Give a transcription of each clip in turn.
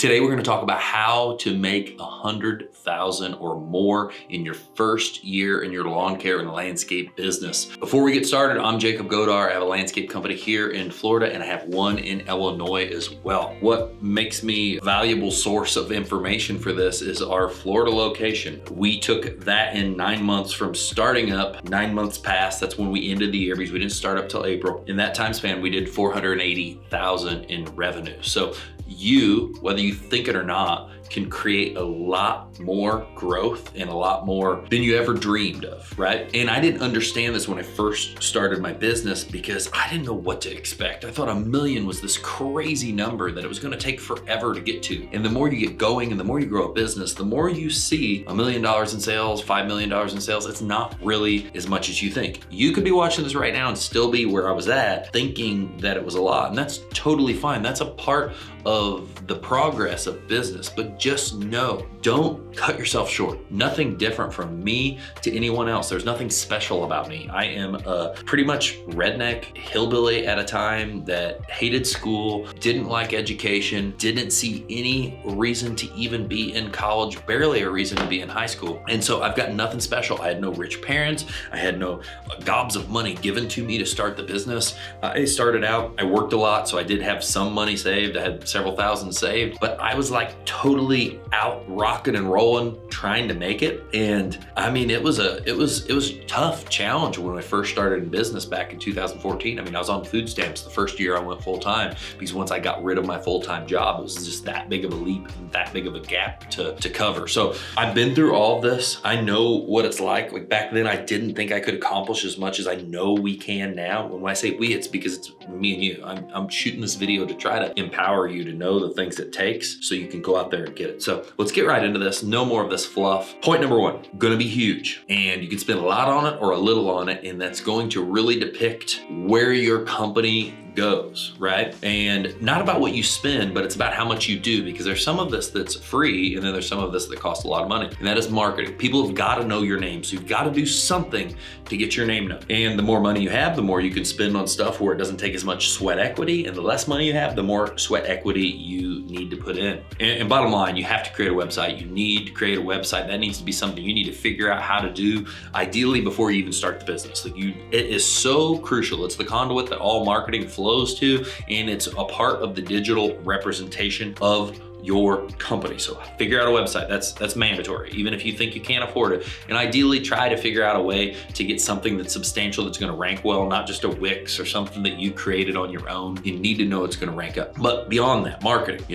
Today we're gonna talk about how to make $100,000 or more in your first year in your lawn care and landscape business. Before we get started, I'm Jacob Godar. I have a landscape company here in Florida and I have one in Illinois as well. What makes me a valuable source of information for this is our Florida location. We took that in 9 months from starting up. 9 months passed, that's when we ended the year because we didn't start up till April. In that time span, we did $480,000 in revenue. So you, whether you think it or not, can create a lot more growth and a lot more than you ever dreamed of, right? And I didn't understand this when I first started my business because I didn't know what to expect. I thought $1 million was this crazy number that it was gonna take forever to get to. And the more you get going and the more you grow a business, the more you see $1 million in sales, $5 million in sales, it's not really as much as you think. You could be watching this right now and still be where I was at, thinking that it was a lot, and that's totally fine. That's a part of the progress of business, but just know, don't cut yourself short. Nothing different from me to anyone else. There's nothing special about me. I am a pretty much redneck hillbilly at a time that hated school, didn't like education, didn't see any reason to even be in college, barely a reason to be in high school. And so I've got nothing special. I had no rich parents. I had no gobs of money given to me to start the business. I started out, I worked a lot, so I did have some money saved. I had several thousand saved, but I was like totally out rocking and rolling, trying to make it. And I mean, it was a tough challenge when I first started in business back in 2014. I mean, I was on food stamps the first year I went full time because once I got rid of my full-time job, it was just that big of a leap and that big of a gap to cover. So I've been through all of this. I know what it's like. Like back then, I didn't think I could accomplish as much as I know we can now. When I say we, it's because it's me and you. I'm shooting this video to try to empower you to know the things it takes so you can go out there and get it. So let's get right into this. No more of this fluff. Point number one, gonna be huge. And you can spend a lot on it or a little on it, and that's going to really depict where your company goes, right? And not about what you spend, but it's about how much you do, because there's some of this that's free and then there's some of this that costs a lot of money, and that is marketing. People have got to know your name, so you've got to do something to get your name known. And the more money you have, the more you can spend on stuff where it doesn't take as much sweat equity, and the less money you have, the more sweat equity you need to put in. And bottom line, you have to create a website. You need to create a website. That needs to be something you need to figure out how to do, ideally before you even start the business. Like it is so crucial. It's the conduit that all marketing flows to, and it's a part of the digital representation of your company. So figure out a website. That's mandatory, even if you think you can't afford it. And ideally try to figure out a way to get something that's substantial, that's gonna rank well, not just a Wix or something that you created on your own. You need to know it's gonna rank up. But beyond that, marketing,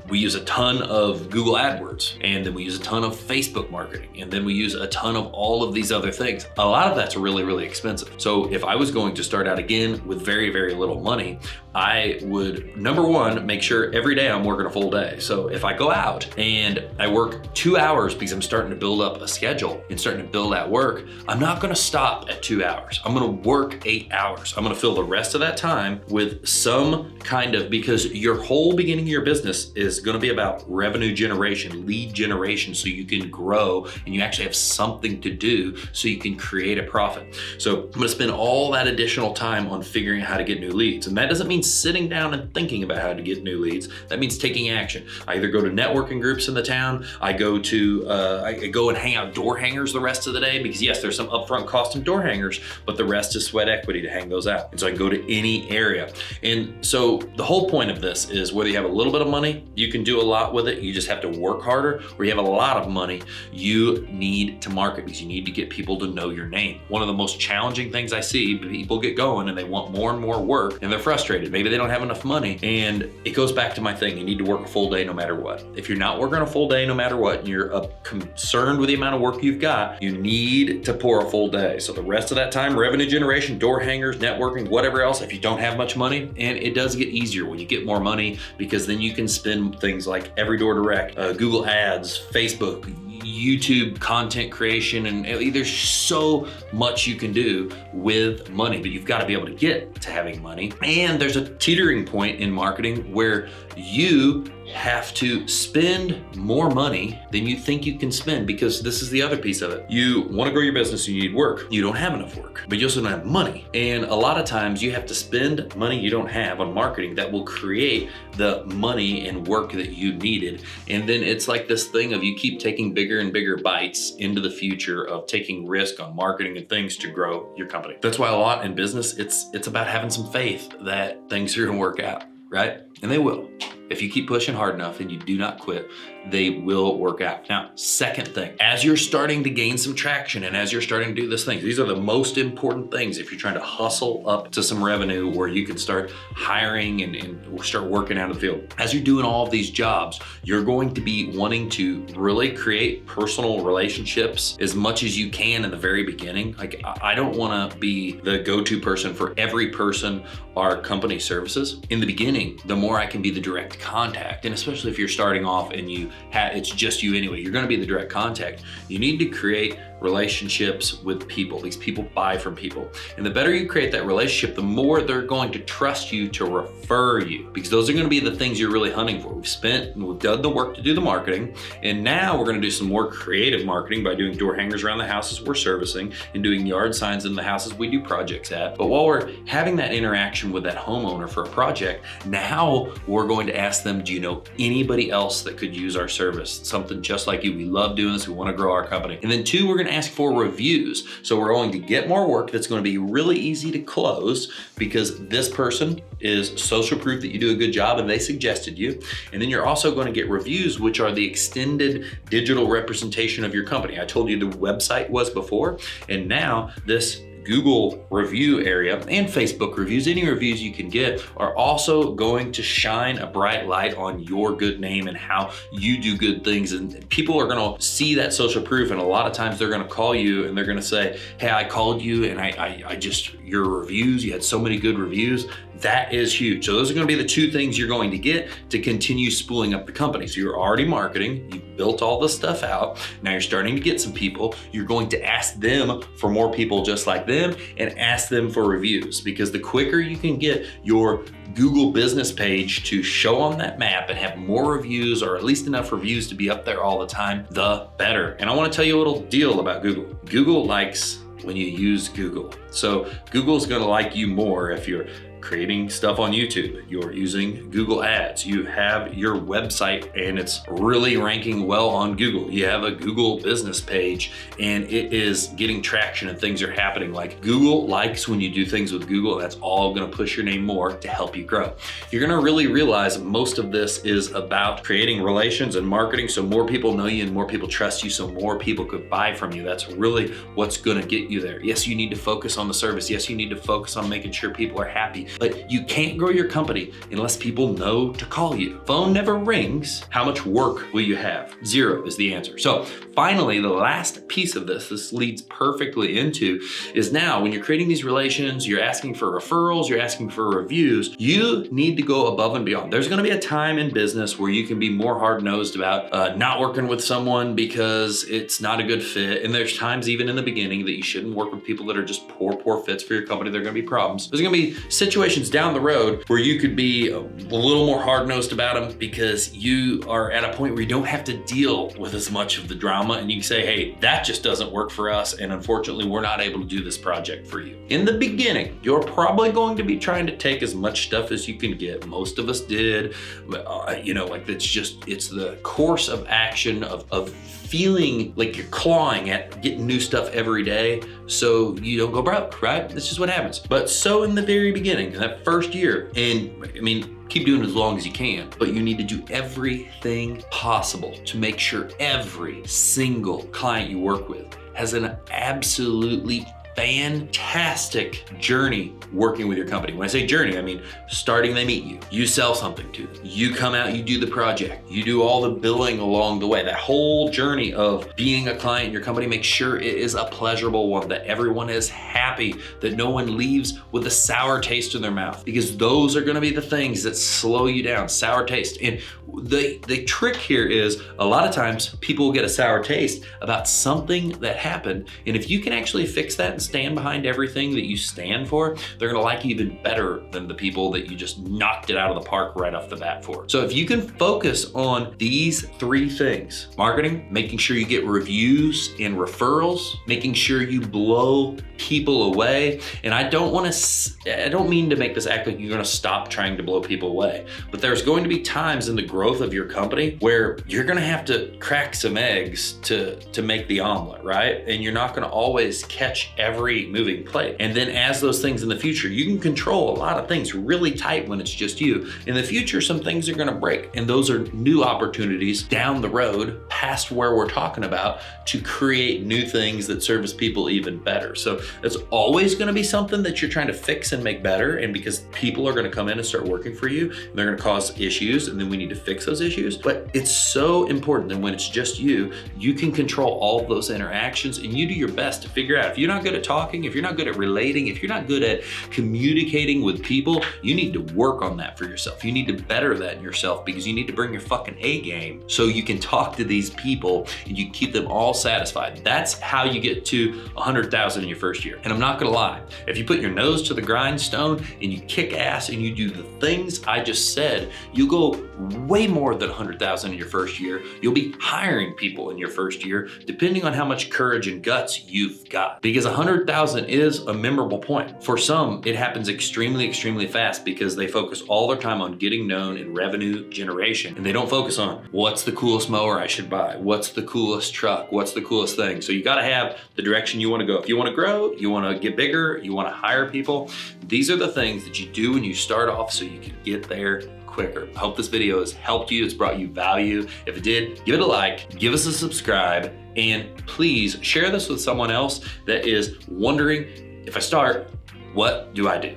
we use a ton of Google AdWords, and then we use a ton of Facebook marketing, and then we use a ton of all of these other things. A lot of that's really, really expensive. So if I was going to start out again with very, very little money, I would, number one, make sure every day I'm working a full day. So if I go out and I work 2 hours because I'm starting to build up a schedule and starting to build that work, I'm not gonna stop at 2 hours. I'm gonna work 8 hours. I'm gonna fill the rest of that time with some kind of, because your whole beginning of your business is gonna be about revenue generation, lead generation, so you can grow and you actually have something to do so you can create a profit. So I'm gonna spend all that additional time on figuring out how to get new leads. And that doesn't mean sitting down and thinking about how to get new leads. That means taking action. I either go to networking groups in the town, I go and hang out door hangers the rest of the day, because yes, there's some upfront cost in door hangers, but the rest is sweat equity to hang those out. And so I go to any area. And so the whole point of this is whether you have a little bit of money, you can do a lot with it, you just have to work harder, or you have a lot of money, you need to market because you need to get people to know your name. One of the most challenging things I see, people get going and they want more and more work and they're frustrated. Maybe they don't have enough money, and it goes back to my thing. You need to work a full day no matter what. If you're not working a full day no matter what, and you're concerned with the amount of work you've got, you need to pour a full day. So the rest of that time, revenue generation, door hangers, networking, whatever else, if you don't have much money, and it does get easier when you get more money, because then you can spend things like Every Door Direct, Google Ads, Facebook, YouTube content creation, and there's so much you can do with money, but you've got to be able to get to having money. And there's a teetering point in marketing where you have to spend more money than you think you can spend, because this is the other piece of it. You want to grow your business, you need work. You don't have enough work, but you also don't have money. And a lot of times you have to spend money you don't have on marketing that will create the money and work that you needed. And then it's like this thing of you keep taking bigger and bigger bites into the future of taking risk on marketing and things to grow your company. That's why a lot in business, it's about having some faith that things are gonna work out, right? And they will. If you keep pushing hard enough and you do not quit, they will work out. Now, second thing, as you're starting to gain some traction and as you're starting to do this thing, these are the most important things if you're trying to hustle up to some revenue where you can start hiring and start working out of the field. As you're doing all of these jobs, you're going to be wanting to really create personal relationships as much as you can in the very beginning. Like, I don't want to be the go-to person for every person our company services. In the beginning, the more I can be the direct contact, and especially if you're starting off and it's just you anyway, you're going to be the direct contact. You need to create relationships with people. These people buy from people. And the better you create that relationship, the more they're going to trust you to refer you, because those are going to be the things you're really hunting for. We've done the work to do the marketing, and now we're going to do some more creative marketing by doing door hangers around the houses we're servicing and doing yard signs in the houses we do projects at. But while we're having that interaction with that homeowner for a project, now we're going to ask them, do you know anybody else that could use our service? Something just like you. We love doing this. We want to grow our company. And then two, we're going to ask for reviews. So we're going to get more work that's going to be really easy to close because this person is social proof that you do a good job and they suggested you. And then you're also going to get reviews, which are the extended digital representation of your company. I told you the website was before, and now this Google review area and Facebook reviews, any reviews you can get, are also going to shine a bright light on your good name and how you do good things. And people are going to see that social proof, and a lot of times they're going to call you and they're going to say, hey, I called you and I just, your reviews, you had so many good reviews. That is huge. So those are going to be the two things you're going to get to continue spooling up the company. So you're already marketing, you built all this stuff out. Now you're starting to get some people. You're going to ask them for more people just like them and ask them for reviews, because the quicker you can get your Google business page to show on that map and have more reviews, or at least enough reviews to be up there all the time, the better. And I want to tell you a little deal about Google. Google likes when you use Google. So Google's going to like you more if you're creating stuff on YouTube, you're using Google Ads, you have your website and it's really ranking well on Google, you have a Google business page and it is getting traction and things are happening. Like, Google likes when you do things with Google, and that's all gonna push your name more to help you grow. You're gonna really realize most of this is about creating relations and marketing, so more people know you and more people trust you, so more people could buy from you. That's really what's gonna get you there. Yes, you need to focus on the service. Yes, you need to focus on making sure people are happy. But you can't grow your company unless people know to call you. Phone never rings. How much work will you have? 0 is the answer. So finally, the last piece of this leads perfectly into, is now when you're creating these relations, you're asking for referrals, you're asking for reviews, you need to go above and beyond. There's gonna be a time in business where you can be more hard-nosed about not working with someone because it's not a good fit. And there's times even in the beginning that you shouldn't work with people that are just poor fits for your company. There are gonna be problems. There's gonna be situations down the road where you could be a little more hard-nosed about them because you are at a point where you don't have to deal with as much of the drama, and you can say, hey, that just doesn't work for us, and unfortunately we're not able to do this project for you. In the beginning, you're probably going to be trying to take as much stuff as you can get. Most of us did, like it's the course of action of feeling like you're clawing at getting new stuff every day so you don't go broke, right? This is what happens. But so in the very beginning, in that first year, and I mean, keep doing it as long as you can, but you need to do everything possible to make sure every single client you work with has an absolutely fantastic journey working with your company. When I say journey, I mean starting, they meet you, you sell something to them, you come out, you do the project, you do all the billing along the way. That whole journey of being a client in your company, make sure it is a pleasurable one, that everyone is happy, that no one leaves with a sour taste in their mouth, because those are gonna be the things that slow you down, sour taste. And the trick here is, a lot of times people get a sour taste about something that happened, and if you can actually fix that and stand behind everything that you stand for, they're gonna like you even better than the people that you just knocked it out of the park right off the bat for. So if you can focus on these 3 things, marketing, making sure you get reviews and referrals, making sure you blow people away. And I don't mean to make this act like you're gonna stop trying to blow people away, but there's going to be times in the growth of your company where you're gonna have to crack some eggs to make the omelet, right? And you're not gonna always catch every moving plate. And then as those things in the future, you can control a lot of things really tight when it's just you. In the future, some things are gonna break, and those are new opportunities down the road past where we're talking about to create new things that service people even better. So it's always gonna be something that you're trying to fix and make better, and because people are gonna come in and start working for you, and they're gonna cause issues, and then we need to fix those issues. But it's so important that when it's just you, you can control all of those interactions, and you do your best to figure out, if you're not good at talking, if you're not good at relating, if you're not good at communicating with people, you need to work on that for yourself. You need to better that in yourself, because you need to bring your fucking A game so you can talk to these people and you keep them all satisfied. That's how you get to 100,000 in your first year. And I'm not gonna lie, if you put your nose to the grindstone and you kick ass and you do the things I just said, you go way more than 100,000 in your first year. You'll be hiring people in your first year, depending on how much courage and guts you've got. Because 100,000 is a memorable point. For some, it happens extremely, extremely fast because they focus all their time on getting known and revenue generation. And they don't focus on what's the coolest mower I should buy? What's the coolest truck? What's the coolest thing? So you gotta have the direction you wanna go. If you wanna grow, you wanna get bigger, you wanna hire people, these are the things that you do when you start off so you can get there quicker. I hope this video has helped you, it's brought you value. If it did, give it a like, give us a subscribe, and please share this with someone else that is wondering, if I start, what do I do?